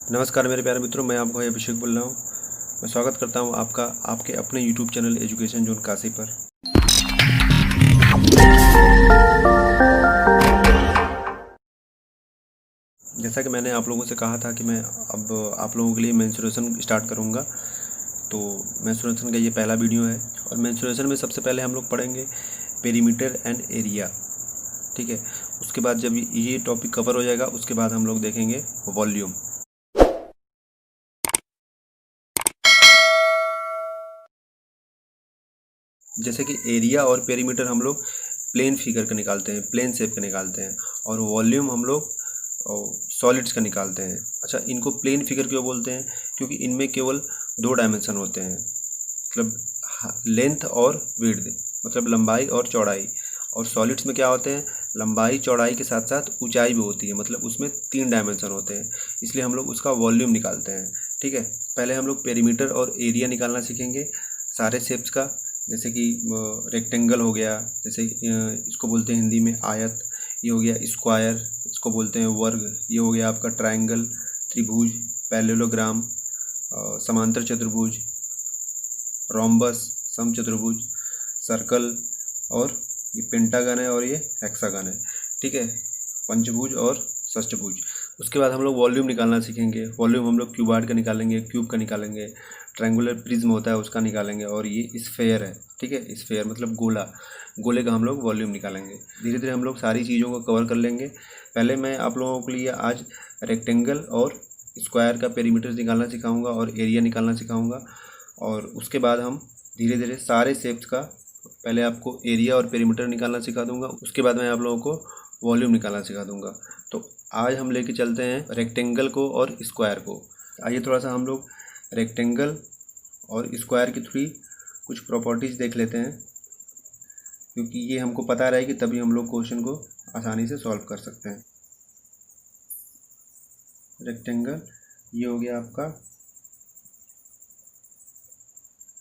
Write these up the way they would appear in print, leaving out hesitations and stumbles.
नमस्कार मेरे प्यारे मित्रों, मैं आपका अभिषेक बोल रहा हूँ। मैं स्वागत करता हूँ आपका आपके अपने YouTube channel education zone Kashi पर। जैसा कि मैंने आप लोगों से कहा था कि मैं अब आप लोगों के लिए मेंस्ट्रुएशन स्टार्ट करूँगा, तो मेंस्ट्रुएशन का ये पहला वीडियो है। और मेंस्ट्रुएशन में सबसे पहले हम लोग पढ़ेंगे पेरीमीटर एंड एरिया, ठीक है। उसके बाद जब ये टॉपिक कवर हो जाएगा, उसके बाद हम लोग देखेंगे वॉल्यूम। जैसे कि एरिया और पेरीमीटर हम लोग प्लेन फिगर का निकालते हैं, प्लेन शेप का निकालते हैं, और वॉल्यूम हम लोग सॉलिड्स का निकालते हैं। अच्छा, इनको प्लेन फिगर क्यों बोलते हैं? क्योंकि इनमें केवल 2 डायमेंशन होते हैं, मतलब लेंथ और विड्थ, मतलब लंबाई और चौड़ाई। और सॉलिड्स में क्या होते हैं? लंबाई चौड़ाई के साथ साथ ऊंचाई भी होती है, मतलब उसमें 3 डायमेंशन होते हैं, इसलिए हम लोग उसका वॉल्यूम निकालते हैं, ठीक है। पहले हम लोग पेरीमीटर और एरिया निकालना सीखेंगे सारे शेप्स का। जैसे कि रेक्टेंगल हो गया, जैसे इसको बोलते हैं हिंदी में आयत, ये हो गया स्क्वायर, इसको बोलते हैं वर्ग, ये हो गया आपका ट्रायंगल, त्रिभुज, पैरेललोग्राम, समांतर चतुर्भुज, रोम्बस, समचतुर्भुज, सर्कल, और ये पेंटागन है और ये हेक्सागन है, ठीक है, पंचभुज और षष्ठभुज। उसके बाद हम लोग वॉल्यूम निकालना सीखेंगे। वॉल्यूम हम लोग क्यूबॉइड का निकालेंगे, क्यूब का निकालेंगे, ट्रायंगुलर प्रिज्म होता है उसका निकालेंगे, और ये स्फेयर है, ठीक है, स्फेयर मतलब गोला, गोले का हम लोग वॉल्यूम निकालेंगे। धीरे धीरे हम लोग सारी चीज़ों को कवर कर लेंगे। पहले मैं आप लोगों के लिए आज रेक्टेंगल और स्क्वायर का पेरीमीटर निकालना सिखाऊंगा और एरिया निकालना सिखाऊंगा, और उसके बाद हम धीरे धीरे सारे शेप्स का पहले आपको एरिया और पेरीमीटर निकालना सिखा दूंगा, उसके बाद मैं आप लोगों को वॉल्यूम निकालना सिखा दूंगा। तो आज हम लेके चलते हैं रेक्टेंगल को और स्क्वायर को। आइए थोड़ा सा हम लोग रेक्टेंगल और स्क्वायर की थोड़ी कुछ प्रॉपर्टीज़ देख लेते हैं, क्योंकि ये हमको पता रहेगी तभी हम लोग क्वेश्चन को आसानी से सॉल्व कर सकते हैं। रेक्टेंगल ये हो गया आपका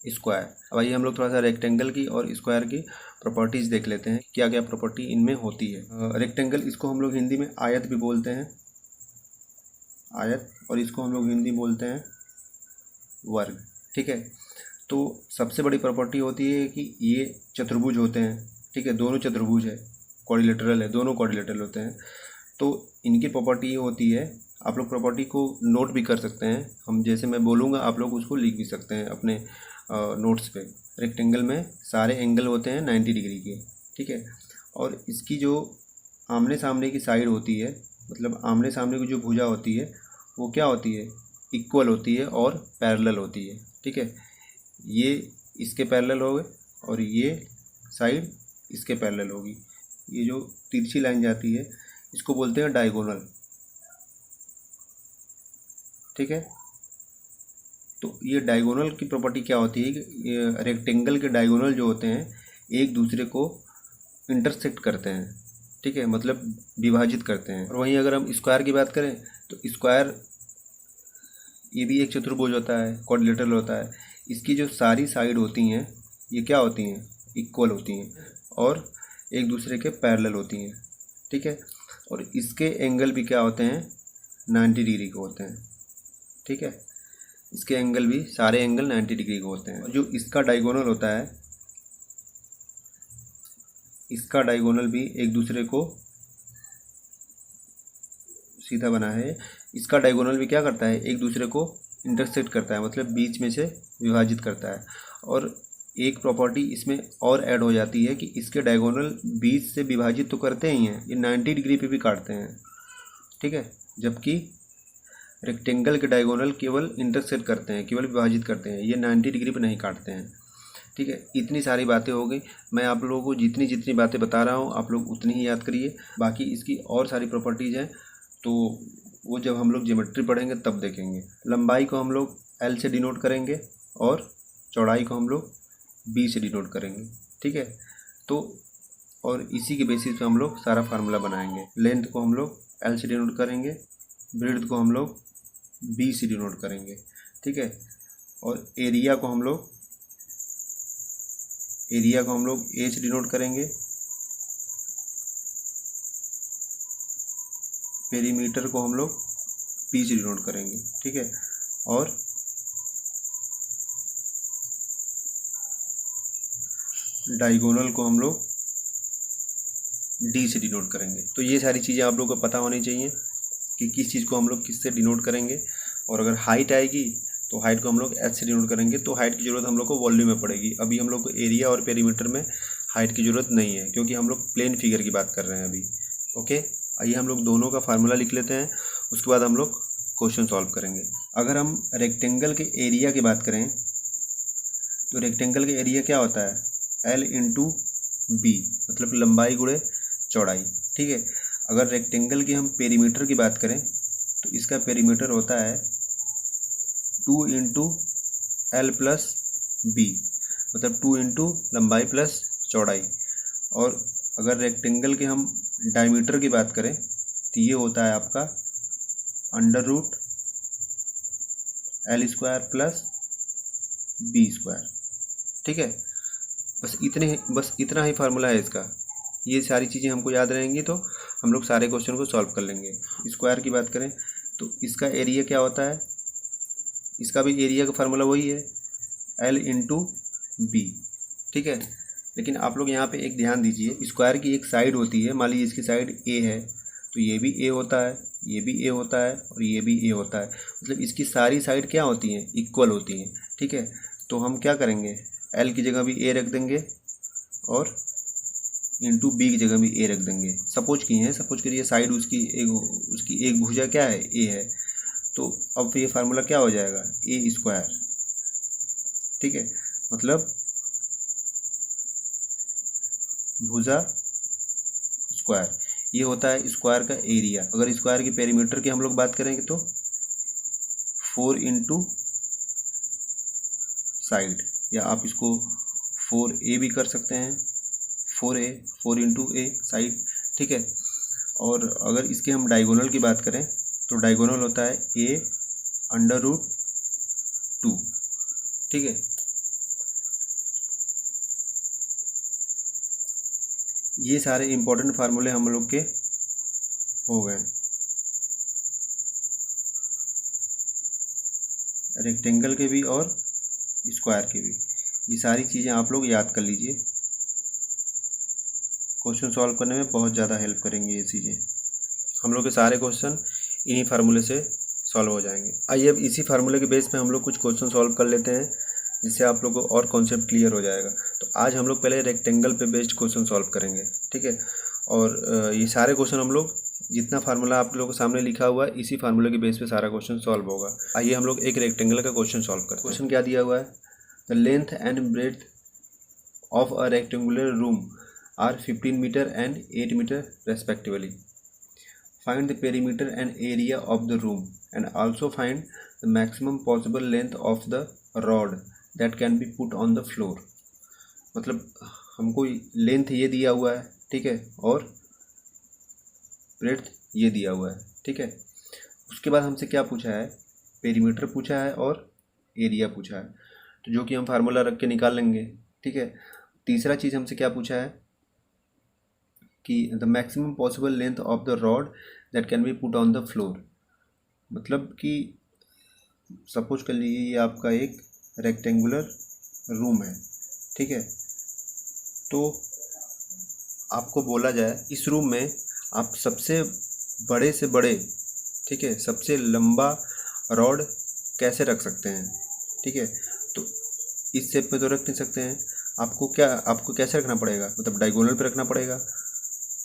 स्क्वायर। अब आइए हम लोग थोड़ा सा रेक्टेंगल की और स्क्वायर की प्रॉपर्टीज़ देख लेते हैं, क्या क्या प्रॉपर्टी इनमें होती है। रेक्टेंगल, इसको हम लोग हिंदी में आयत भी बोलते हैं, आयत, और इसको हम लोग हिंदी बोलते हैं वर्ग, ठीक है। तो सबसे बड़ी प्रॉपर्टी होती है कि ये चतुर्भुज होते हैं, ठीक है, दोनों चतुर्भुज है, क्वाड्रिलेटरल है, दोनों क्वाड्रिलेटरल होते हैं। तो इनकी प्रॉपर्टी ये होती है, आप लोग प्रॉपर्टी को नोट भी कर सकते हैं, हम जैसे मैं बोलूँगा आप लोग उसको लिख भी सकते हैं अपने नोट्स पे। रेक्टेंगल में सारे एंगल होते हैं 90 डिग्री के, ठीक है। और इसकी जो आमने सामने की साइड होती है, मतलब आमने सामने की जो भुजा होती है, वो क्या होती है? इक्वल होती है और पैरेलल होती है, ठीक है। ये इसके पैरेलल हो गए और ये साइड इसके पैरेलल होगी। ये जो तिरछी लाइन जाती है इसको बोलते हैं डायगोनल, ठीक है। तो ये डायगोनल की प्रॉपर्टी क्या होती है कि रेक्टेंगल के डायगोनल जो होते हैं एक दूसरे को इंटरसेक्ट करते हैं, ठीक है, मतलब विभाजित करते हैं। और वहीं अगर हम स्क्वायर की बात करें तो स्क्वायर ये भी एक चतुर्भुज होता है, क्वाड्रिलेटरल होता है। इसकी जो सारी साइड होती हैं ये क्या होती हैं? इक्वल होती हैं और एक दूसरे के पैरेलल होती हैं, ठीक है। और इसके एंगल भी क्या होते हैं? 90 डिग्री के होते हैं, ठीक है। इसके एंगल भी, सारे एंगल 90 डिग्री के होते हैं। और जो इसका डायगोनल होता है, इसका डायगोनल भी एक दूसरे को सीधा बना है, इसका डायगोनल भी क्या करता है? एक दूसरे को इंटरसेक्ट करता है, मतलब बीच में से विभाजित करता है। और एक प्रॉपर्टी इसमें और ऐड हो जाती है कि इसके डायगोनल बीच से विभाजित तो करते ही हैं, ये 90 डिग्री पे भी काटते हैं, ठीक है। जबकि रेक्टेंगल के डायगोनल केवल इंटरसेक्ट करते हैं, केवल विभाजित करते हैं, ये 90 डिग्री पे नहीं काटते हैं, ठीक है। इतनी सारी बातें हो गई। मैं आप लोगों को जितनी जितनी बातें बता रहा हूँ आप लोग उतनी ही याद करिए। बाकी इसकी और सारी प्रॉपर्टीज़ हैं तो वो जब हम लोग ज्योमेट्री पढ़ेंगे तब देखेंगे। लंबाई को हम लोग एल से डिनोट करेंगे और चौड़ाई को हम लोग बी से डिनोट करेंगे, ठीक है। तो और इसी के बेसिस पे हम लोग सारा फार्मूला बनाएंगे। लेंथ को हम लोग एल से डिनोट करेंगे, ब्रेड्थ को हम लोग बी से डिनोट करेंगे, ठीक है। और एरिया को हम लोग ए से डिनोट करेंगे, पेरीमीटर को हम लोग पी से डिनोट करेंगे, ठीक है। और डायगोनल को हम लोग डी से डिनोट करेंगे। तो ये सारी चीज़ें आप लोगों को पता होनी चाहिए कि किस चीज़ को हम लोग किससे डिनोट करेंगे। और अगर हाइट आएगी तो हाइट को हम लोग एच से डिनोट करेंगे। तो हाइट की ज़रूरत हम लोग को वॉल्यूम में पड़ेगी। अभी हम लोग को एरिया और पेरीमीटर में हाइट की ज़रूरत नहीं है, क्योंकि हम लोग प्लेन फिगर की बात कर रहे हैं अभी। ओके, आइए हम लोग दोनों का फार्मूला लिख लेते हैं, उसके बाद हम लोग क्वेश्चन सॉल्व करेंगे। अगर हम रेक्टेंगल के एरिया की बात करें तो रेक्टेंगल के एरिया क्या होता है, एल इंटू बी, मतलब लंबाई गुणे चौड़ाई, ठीक है। अगर रेक्टेंगल की हम पेरीमीटर की बात करें तो इसका पेरीमीटर होता है 2 इंटू एल प्लस बी, मतलब 2 इंटू लंबाई प्लस चौड़ाई। और अगर रेक्टेंगल के हम डायमीटर की बात करें तो ये होता है आपका under root L square plus B square, ठीक है। बस इतना ही फार्मूला है इसका। ये सारी चीज़ें हमको याद रहेंगी तो हम लोग सारे क्वेश्चन को सॉल्व कर लेंगे। स्क्वायर की बात करें तो इसका एरिया क्या होता है, इसका भी एरिया का फार्मूला वही है, एल इंटू बी, ठीक है। लेकिन आप लोग यहाँ पे एक ध्यान दीजिए, स्क्वायर की एक साइड होती है, मान लीजिए इसकी साइड ए है तो ये भी ए होता है, ये भी ए होता है और ये भी ए होता है, मतलब इसकी सारी साइड क्या होती हैं, इक्वल होती हैं, ठीक है। तो हम क्या करेंगे, एल की जगह भी ए रख देंगे और इंटू बी की जगह भी ए रख देंगे। सपोज करिए साइड उसकी एक भुजा क्या है, ए है। तो अब ये फार्मूला क्या हो जाएगा, ए स्क्वायर, ठीक है, मतलब भुजा स्क्वायर। ये होता है स्क्वायर का एरिया। अगर स्क्वायर की पेरीमीटर की हम लोग बात करेंगे तो 4 इंटू साइड, या आप इसको 4a भी कर सकते हैं, 4 इंटू ए साइड, ठीक है। और अगर इसके हम डायगोनल की बात करें तो डायगोनल होता है ए अंडर रूट 2, ठीक है। ये सारे इंपॉर्टेंट फार्मूले हम लोग के हो गए। रेक्टेंगल के भी और स्क्वायर के भी, ये सारी चीज़ें आप लोग याद कर लीजिए, क्वेश्चन सॉल्व करने में बहुत ज़्यादा हेल्प करेंगे ये चीज़ें। हम लोग के सारे क्वेश्चन इन्हीं फार्मूले से सॉल्व हो जाएंगे। आइए अब इसी फार्मूले के बेस पे हम लोग कुछ क्वेश्चन सॉल्व कर लेते हैं, जिससे आप लोग को और कॉन्सेप्ट क्लियर हो जाएगा। तो आज हम लोग पहले रेक्टेंगल पे बेस्ड क्वेश्चन सॉल्व करेंगे, ठीक है। और ये सारे क्वेश्चन हम लोग, जितना फार्मूला आप लोगों के सामने लिखा हुआ है, इसी फार्मूले के बेस पे सारा क्वेश्चन सॉल्व होगा। आइए हम लोग एक रेक्टेंगल का क्वेश्चन सॉल्व करते हैं। क्वेश्चन क्या दिया हुआ है, the length and breadth of a rectangular room are 15 metre and 8 metre respectively. Find the perimeter and area of the room and also find the maximum possible length of the rod that can be put on the floor। मतलब हमको length ये दिया हुआ है, ठीक है, और breadth ये दिया हुआ है, ठीक है। उसके बाद हमसे क्या पूछा है, पेरीमीटर पूछा है और एरिया पूछा है, तो जो कि हम फार्मूला रख के निकाल लेंगे, ठीक है। तीसरा चीज़ हमसे क्या पूछा है कि the maximum possible length of the rod that can be put on the floor. मतलब कि सपोज कर लीजिए ये आपका एक रेक्टेंगुलर रूम है, ठीक है। तो आपको बोला जाए इस रूम में आप सबसे बड़े से बड़े, ठीक है, सबसे लंबा रॉड कैसे रख सकते हैं, ठीक है। तो इस शेप में तो रख नहीं सकते हैं, आपको कैसे रखना पड़ेगा, मतलब डायगोनल पे रखना पड़ेगा।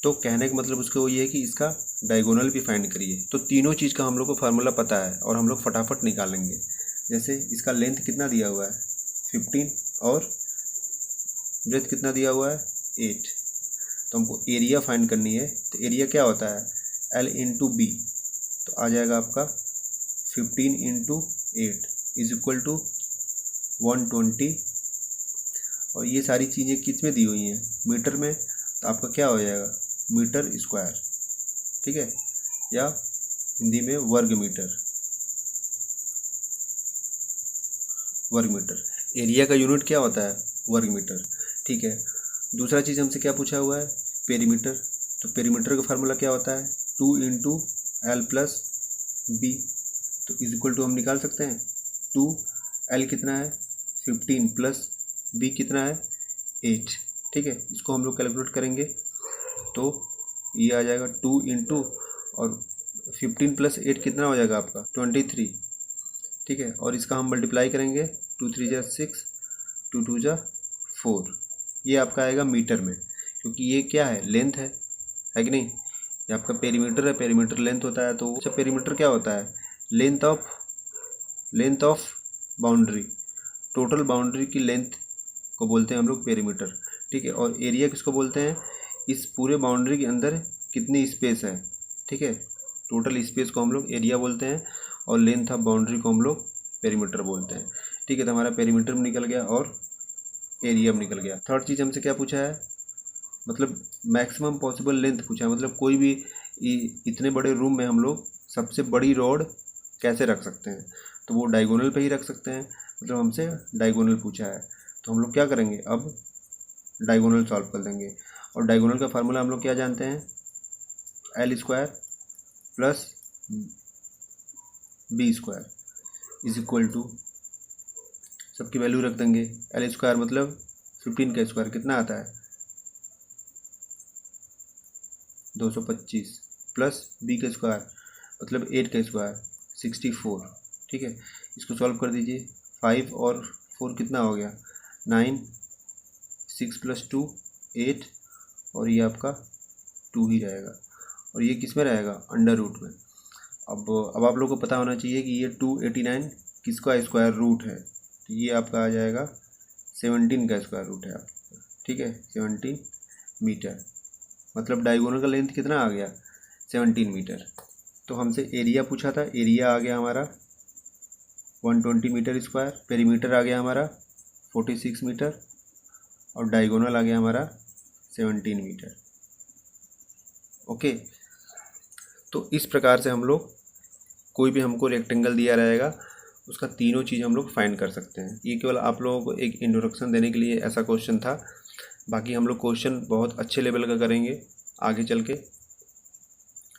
तो कहने का मतलब उसका वो ये है कि इसका डायगोनल भी फाइंड करिए। तो तीनों चीज़ का हम लोग को फार्मूला पता है और हम लोग फटाफट निकाल लेंगे। जैसे इसका लेंथ कितना दिया हुआ है 15 और ब्रेथ कितना दिया हुआ है 8। तो हमको एरिया फाइंड करनी है। तो एरिया क्या होता है L इंटू बी, तो आ जाएगा आपका 15 इंटू 8 इज इक्वल टू 120। और ये सारी चीज़ें किस में दी हुई हैं, मीटर में, तो आपका क्या हो जाएगा मीटर स्क्वायर, ठीक है, या हिंदी में वर्ग मीटर। एरिया का यूनिट क्या होता है वर्ग मीटर, ठीक है। दूसरा चीज़ हमसे क्या पूछा हुआ है पेरीमीटर। तो पेरीमीटर का फार्मूला क्या होता है 2 इंटू एल प्लस बी, तो इज इक्वल टू हम निकाल सकते हैं 2L कितना है 15 प्लस B कितना है 8। ठीक है, इसको हम लोग कैलकुलेट करेंगे तो ये आ जाएगा 2 इंटू और 15 प्लस 8 कितना हो जाएगा आपका 23। ठीक है, और इसका हम मल्टीप्लाई करेंगे 2 3 जा 6 2 2 जा 4। ये आपका आएगा मीटर में, क्योंकि ये क्या है लेंथ है कि नहीं। ये आपका पेरीमीटर है, पेरीमीटर लेंथ होता है। तो अच्छा पेरीमीटर क्या होता है length of boundary, total boundary की लेंथ को बोलते हैं हम लोग पेरीमीटर। ठीक है, और एरिया किसको बोलते हैं इस पूरे बाउंड्री के अंदर कितनी स्पेस है। ठीक है, टोटल स्पेस को हम लोग एरिया बोलते हैं और लेंथ ऑफ बाउंड्री को हम लोग पेरीमीटर बोलते हैं। ठीक है, तो हमारा पेरीमीटर भी निकल गया और एरिया भी निकल गया। थर्ड चीज़ हमसे क्या पूछा है, मतलब मैक्सिमम पॉसिबल लेंथ पूछा है, मतलब कोई भी इतने बड़े रूम में हम लोग सबसे बड़ी रॉड कैसे रख सकते हैं, तो वो डायगोनल पे ही रख सकते हैं। मतलब हमसे डायगोनल पूछा है, तो हम लोग क्या करेंगे अब डायगोनल सॉल्व कर देंगे। और डायगोनल का फार्मूला हम लोग क्या जानते हैं L² plus B² is equal to, सबकी वैल्यू रख देंगे। L² मतलब 15 का स्क्वायर कितना आता है 225 प्लस B का स्क्वायर मतलब 8 का स्क्वायर 64। ठीक है, इसको सॉल्व कर दीजिए। 5 और 4 कितना हो गया 9, 6 प्लस 2 8 और ये आपका 2 ही रहेगा, और ये किस में रहेगा अंडर रूट में। अब आप लोगों को पता होना चाहिए कि ये 289 किसका स्क्वायर रूट है, तो ये आपका आ जाएगा 17 का स्क्वायर रूट है आपका। ठीक है, 17 मीटर, मतलब डायगोनल का लेंथ कितना आ गया 17 मीटर। तो हमसे एरिया पूछा था, एरिया आ गया हमारा 120 मीटर स्क्वायर, पेरीमीटर आ गया हमारा 46 मीटर और डायगोनल आ गया हमारा 17 मीटर। ओके, तो इस प्रकार से हम लोग कोई भी हमको रेक्टेंगल दिया रहेगा उसका तीनों चीज़ हम लोग फाइंड कर सकते हैं। ये केवल आप लोगों को एक इंट्रोडक्शन देने के लिए ऐसा क्वेश्चन था, बाकी हम लोग क्वेश्चन बहुत अच्छे लेवल का करेंगे आगे चल के।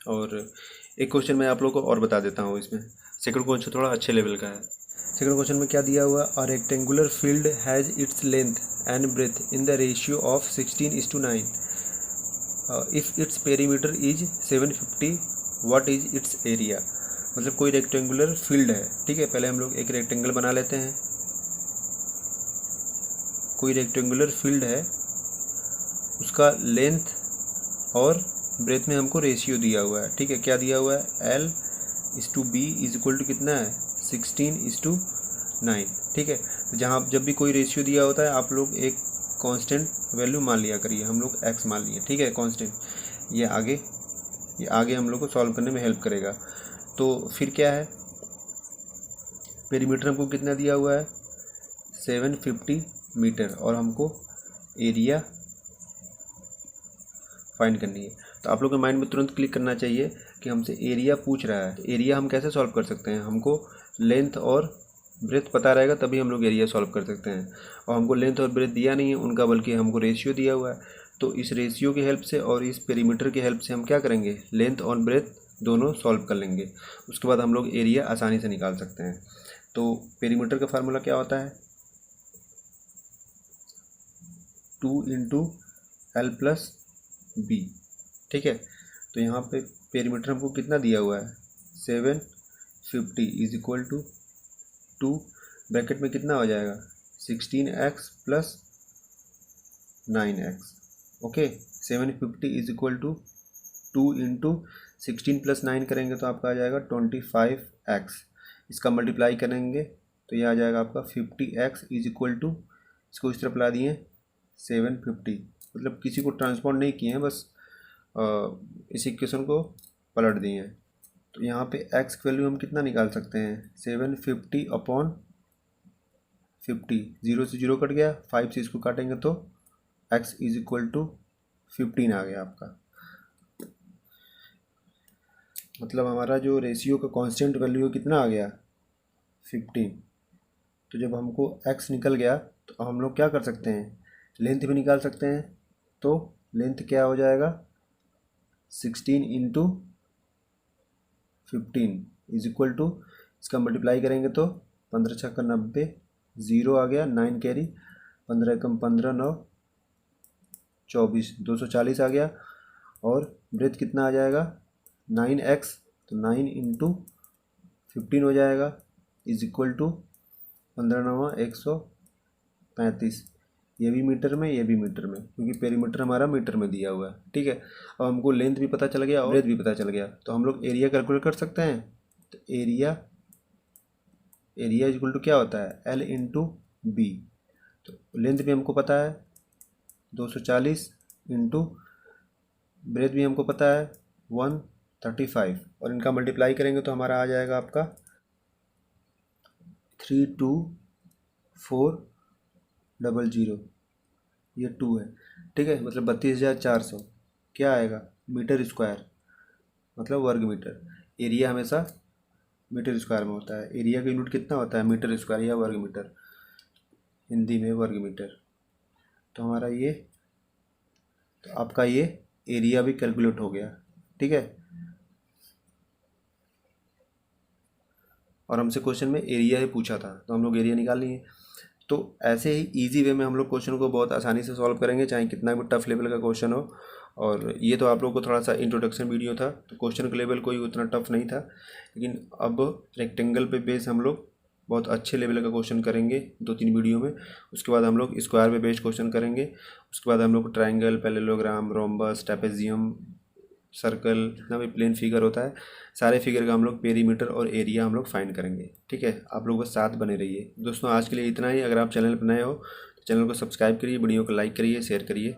और एक क्वेश्चन मैं आप लोगों को और बता देता हूँ, इसमें सेकंड क्वेश्चन थोड़ा अच्छे लेवल का है। सेकंड क्वेश्चन में क्या दिया हुआ, a rectangular field has its length and breadth in the ratio of 16:9। If its perimeter is 750 what is its area. मतलब कोई रेक्टेंगुलर फील्ड है। ठीक है, पहले हम लोग एक रेक्टेंगल बना लेते हैं। कोई रेक्टेंगुलर फील्ड है, उसका लेंथ और ब्रेथ में हमको रेशियो दिया हुआ है। ठीक है, क्या दिया हुआ है L/B इज इक्वल टू कितना है 16:9। ठीक है, तो जहाँ जब भी कोई रेशियो दिया होता है आप लोग एक कांस्टेंट वैल्यू मान लिया करिए। हम लोग x मान लिए, ठीक है कांस्टेंट। ये आगे हम लोग को सॉल्व करने में हेल्प करेगा। तो फिर क्या है, पेरीमीटर हमको कितना दिया हुआ है 750 मीटर और हमको एरिया फाइंड करनी है। तो आप लोग के माइंड में तुरंत क्लिक करना चाहिए कि हमसे एरिया पूछ रहा है। एरिया हम कैसे सॉल्व कर सकते हैं, हमको लेंथ और ब्रेथ पता रहेगा तभी हम लोग एरिया सॉल्व कर सकते हैं। और हमको लेंथ और ब्रेथ दिया नहीं है उनका, बल्कि हमको रेशियो दिया हुआ है। तो इस रेशियो की हेल्प से और इस पेरीमीटर की हेल्प से हम क्या करेंगे, लेंथ और ब्रेथ दोनों सॉल्व कर लेंगे। उसके बाद हम लोग एरिया आसानी से निकाल सकते हैं। तो पेरीमीटर का फार्मूला क्या होता है 2 इंटू L+B। ठीक है, तो यहाँ पे पेरीमीटर हमको कितना दिया हुआ है 750 इज इक्वल टू 2 ब्रैकेट में कितना हो जाएगा 16x plus 9x। Okay, 750 is equal to 2 into 16 plus 9 करेंगे तो आपका आ जाएगा 25x। इसका मल्टीप्लाई करेंगे तो ये आ जाएगा आपका 50x इज इक्वल टू, इसको इस तरफ ला दिए 750। मतलब किसी को ट्रांसफॉर्म नहीं किए हैं, बस इस इक्वेशन को पलट दिए हैं। तो यहाँ पे x की वैल्यू हम कितना निकाल सकते हैं 750 अपॉन 50, 0 से 0 कट गया, 5 से इसको काटेंगे तो x इज इक्वल टू 15 आ गया आपका। मतलब हमारा जो रेशियो का कांस्टेंट वैल्यू कितना आ गया 15। तो जब हमको x निकल गया तो हम लोग क्या कर सकते हैं, लेंथ भी निकाल सकते हैं। तो लेंथ क्या हो जाएगा 16 इंटू 15 इज इक्वल टू, इसका मल्टीप्लाई करेंगे तो 15 छक्का 90, 0 आ गया, 9 कैरी, 15 एकम 15, 9 24, 240 आ गया। और ब्रेथ कितना आ जाएगा 9x, तो 9 इंटू 15 हो जाएगा इज इक्वल टू 15 9 135। ये भी मीटर में, ये भी मीटर में, क्योंकि पेरीमीटर हमारा मीटर में दिया हुआ है। ठीक है, अब हमको लेंथ भी पता चल गया और ब्रेथ भी पता चल गया, तो हम लोग एरिया कैलकुलेट कर सकते हैं। तो एरिया इज इक्वल टू क्या होता है L इंटू बी। तो लेंथ भी हमको पता है 240 इंटू ब्रेथ भी हमको पता है 135, और इनका मल्टीप्लाई करेंगे तो हमारा आ जाएगा आपका 32400, ये 2 है। ठीक है, मतलब 32,400 क्या आएगा मीटर स्क्वायर, मतलब वर्ग मीटर। एरिया हमेशा मीटर स्क्वायर में होता है, एरिया का यूनिट कितना होता है मीटर स्क्वायर या वर्ग मीटर, हिंदी में वर्ग मीटर। तो हमारा ये, तो आपका ये एरिया भी कैलकुलेट हो गया। ठीक है, और हमसे क्वेश्चन में एरिया ही पूछा था, तो हम लोग एरिया निकाल लिए। तो ऐसे ही इजी वे में हम लोग क्वेश्चन को बहुत आसानी से सॉल्व करेंगे, चाहे कितना भी टफ लेवल का क्वेश्चन हो। और ये तो आप लोगों को थोड़ा सा इंट्रोडक्शन वीडियो था, तो क्वेश्चन का लेवल कोई उतना टफ नहीं था, लेकिन अब रेक्टेंगल पे बेस हम लोग बहुत अच्छे लेवल का क्वेश्चन करेंगे 2-3 वीडियो में। उसके बाद हम लोग स्क्वायर पे बेस्ड क्वेश्चन करेंगे। उसके बाद हम लोग triangle, parallelogram, rhombus, trapezium, circle, जितना भी प्लेन फिगर होता है, सारे फिगर का हम लोग पेरीमीटर और एरिया हम लोग फाइंड करेंगे। ठीक है, आप लोग बस साथ बने रहिए। दोस्तों आज के लिए इतना ही। अगर आप चैनल पर नए हो तो चैनल को सब्सक्राइब करिए, वीडियो को लाइक करिए, शेयर करिए।